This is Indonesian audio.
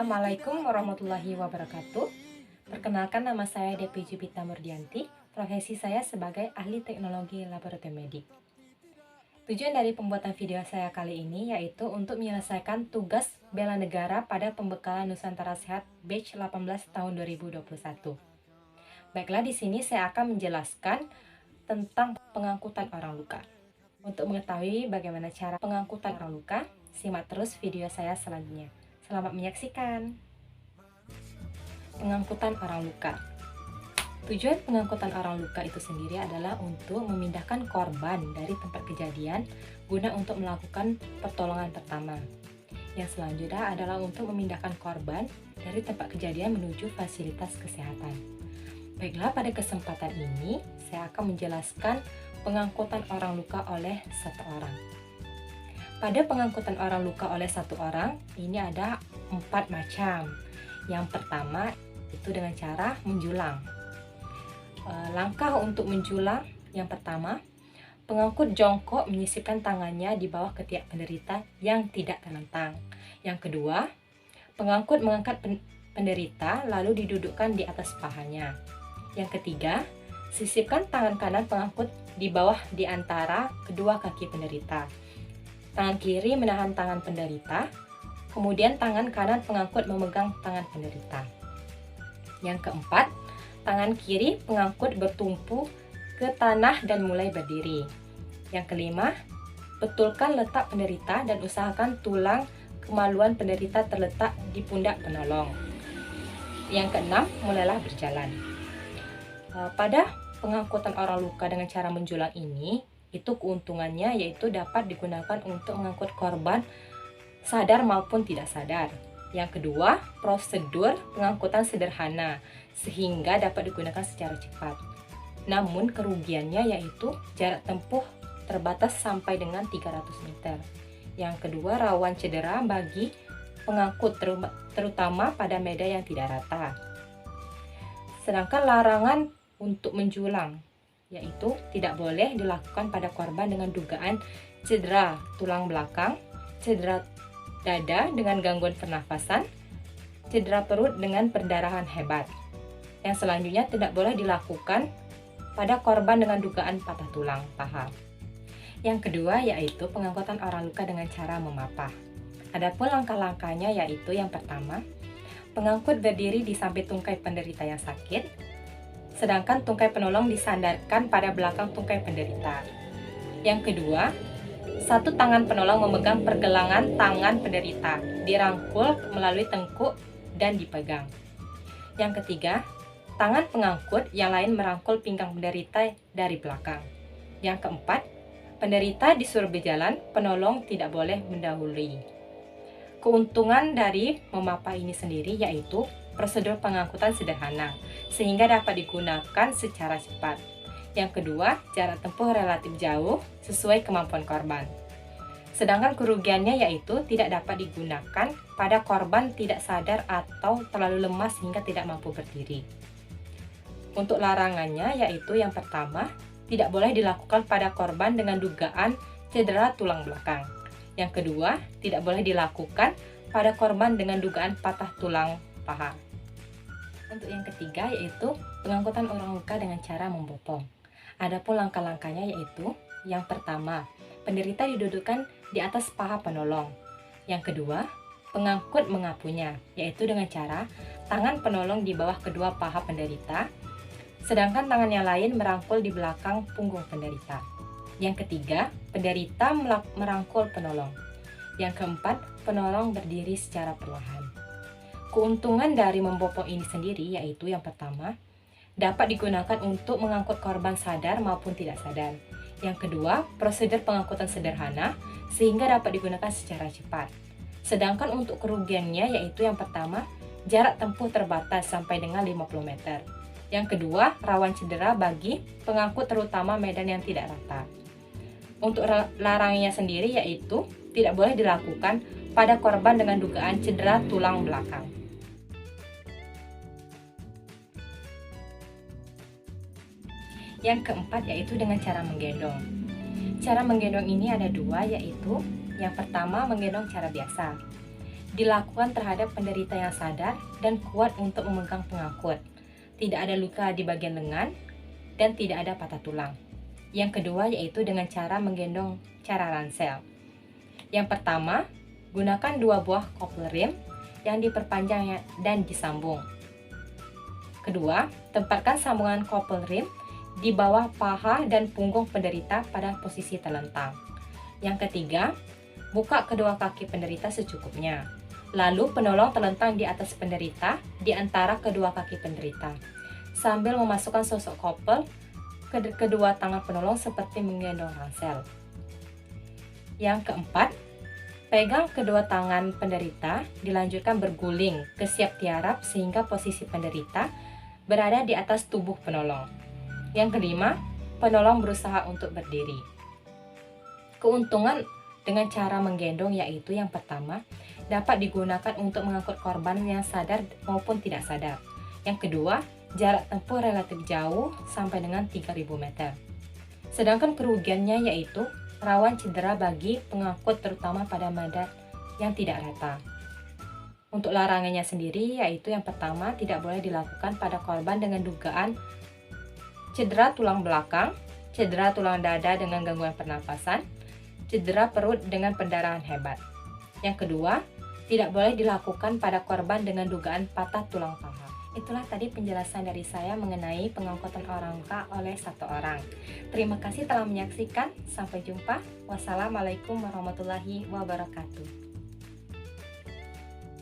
Assalamualaikum warahmatullahi wabarakatuh. Perkenalkan, nama saya Depi Jupita Murdianti. Profesi saya sebagai ahli teknologi laboratorium medik. Tujuan dari pembuatan video saya kali ini yaitu untuk menyelesaikan tugas bela negara pada pembekalan Nusantara Sehat batch 18 tahun 2021. Baiklah, di sini saya akan menjelaskan tentang pengangkutan orang luka. Untuk mengetahui bagaimana cara pengangkutan orang luka, simak terus video saya selanjutnya. Selamat menyaksikan. Pengangkutan orang luka. Tujuan pengangkutan orang luka itu sendiri adalah untuk memindahkan korban dari tempat kejadian guna untuk melakukan pertolongan pertama. Yang selanjutnya adalah untuk memindahkan korban dari tempat kejadian menuju fasilitas kesehatan. Baiklah, pada kesempatan ini saya akan menjelaskan pengangkutan orang luka oleh satu orang. Pada pengangkutan orang luka oleh satu orang, ini ada 4 macam. Yang pertama itu dengan cara menjulang. Langkah untuk menjulang yang pertama, pengangkut jongkok menyisipkan tangannya di bawah ketiak penderita yang tidak terlentang. Yang kedua, pengangkut mengangkat penderita lalu didudukkan di atas pahanya. Yang ketiga, sisipkan tangan kanan pengangkut di bawah di antara kedua kaki penderita. Tangan kiri menahan tangan penderita, kemudian tangan kanan pengangkut memegang tangan penderita. Yang keempat, tangan kiri pengangkut bertumpu ke tanah dan mulai berdiri. Yang kelima, betulkan letak penderita dan usahakan tulang kemaluan penderita terletak di pundak penolong. Yang keenam, mulailah berjalan. Pada pengangkutan orang luka dengan cara menjulang ini, itu keuntungannya yaitu dapat digunakan untuk mengangkut korban sadar maupun tidak sadar. Yang kedua, prosedur pengangkutan sederhana sehingga dapat digunakan secara cepat. Namun kerugiannya yaitu jarak tempuh terbatas sampai dengan 300 meter. Yang kedua, rawan cedera bagi pengangkut terutama pada medan yang tidak rata. Sedangkan larangan untuk menjulang yaitu tidak boleh dilakukan pada korban dengan dugaan cedera tulang belakang, cedera dada dengan gangguan pernafasan, cedera perut dengan perdarahan hebat. Yang selanjutnya tidak boleh dilakukan pada korban dengan dugaan patah tulang paha. Yang kedua yaitu pengangkutan orang luka dengan cara memapah. Adapun langkah-langkahnya yaitu yang pertama, pengangkut berdiri di samping tungkai penderita yang sakit, sedangkan tungkai penolong disandarkan pada belakang tungkai penderita. Yang kedua, satu tangan penolong memegang pergelangan tangan penderita, dirangkul melalui tengkuk dan dipegang. Yang ketiga, tangan pengangkut yang lain merangkul pinggang penderita dari belakang. Yang keempat, penderita disuruh berjalan, penolong tidak boleh mendahului. Keuntungan dari memapah ini sendiri yaitu prosedur pengangkutan sederhana, sehingga dapat digunakan secara cepat. Yang kedua, jarak tempuh relatif jauh sesuai kemampuan korban. Sedangkan kerugiannya yaitu tidak dapat digunakan pada korban tidak sadar atau terlalu lemah sehingga tidak mampu berdiri. Untuk larangannya yaitu yang pertama, tidak boleh dilakukan pada korban dengan dugaan cedera tulang belakang. Yang kedua, tidak boleh dilakukan pada korban dengan dugaan patah tulang paha. Untuk yang ketiga yaitu pengangkutan orang luka dengan cara membopong. Adapun langkah-langkahnya yaitu yang pertama, penderita didudukkan di atas paha penolong. Yang kedua, pengangkut mengapunya, yaitu dengan cara tangan penolong di bawah kedua paha penderita, sedangkan tangan yang lain merangkul di belakang punggung penderita. Yang ketiga, penderita merangkul penolong. Yang keempat, penolong berdiri secara perlahan. Keuntungan dari membopong ini sendiri yaitu yang pertama, dapat digunakan untuk mengangkut korban sadar maupun tidak sadar. Yang kedua, prosedur pengangkutan sederhana sehingga dapat digunakan secara cepat. Sedangkan untuk kerugiannya yaitu yang pertama, jarak tempuh terbatas sampai dengan 50 meter. Yang kedua, rawan cedera bagi pengangkut terutama medan yang tidak rata. Untuk larangannya sendiri yaitu tidak boleh dilakukan pada korban dengan dugaan cedera tulang belakang. Yang keempat yaitu dengan cara menggendong. Cara menggendong ini ada dua, yaitu yang pertama menggendong cara biasa. dilakukan terhadap penderita yang sadar dan kuat untuk memegang pengangkut. Tidak ada luka di bagian lengan dan tidak ada patah tulang. Yang kedua yaitu dengan cara menggendong cara ransel. Yang pertama, gunakan 2 buah kopel rim yang diperpanjang dan disambung. Kedua, tempatkan sambungan kopel rim di bawah paha dan punggung penderita pada posisi terlentang. Yang ketiga, buka kedua kaki penderita secukupnya. Lalu penolong terlentang di atas penderita di antara kedua kaki penderita, sambil memasukkan sosok kopel ke kedua tangan penolong seperti menggendong ransel. Yang keempat, pegang kedua tangan penderita, dilanjutkan berguling ke siap tiarap sehingga posisi penderita berada di atas tubuh penolong. Yang kelima, penolong berusaha untuk berdiri. Keuntungan dengan cara menggendong yaitu yang pertama, dapat digunakan untuk mengangkut korban yang sadar maupun tidak sadar. Yang kedua, jarak tempuh relatif jauh sampai dengan 3000 meter. Sedangkan kerugiannya yaitu rawan cedera bagi pengangkut terutama pada medan yang tidak rata. Untuk larangannya sendiri yaitu yang pertama, tidak boleh dilakukan pada korban dengan dugaan cedera tulang belakang, cedera tulang dada dengan gangguan pernapasan, cedera perut dengan pendarahan hebat. Yang kedua, tidak boleh dilakukan pada korban dengan dugaan patah tulang paha. Itulah tadi penjelasan dari saya mengenai pengangkutan orang luka oleh 1 orang. Terima kasih telah menyaksikan. Sampai jumpa. Wassalamualaikum warahmatullahi wabarakatuh.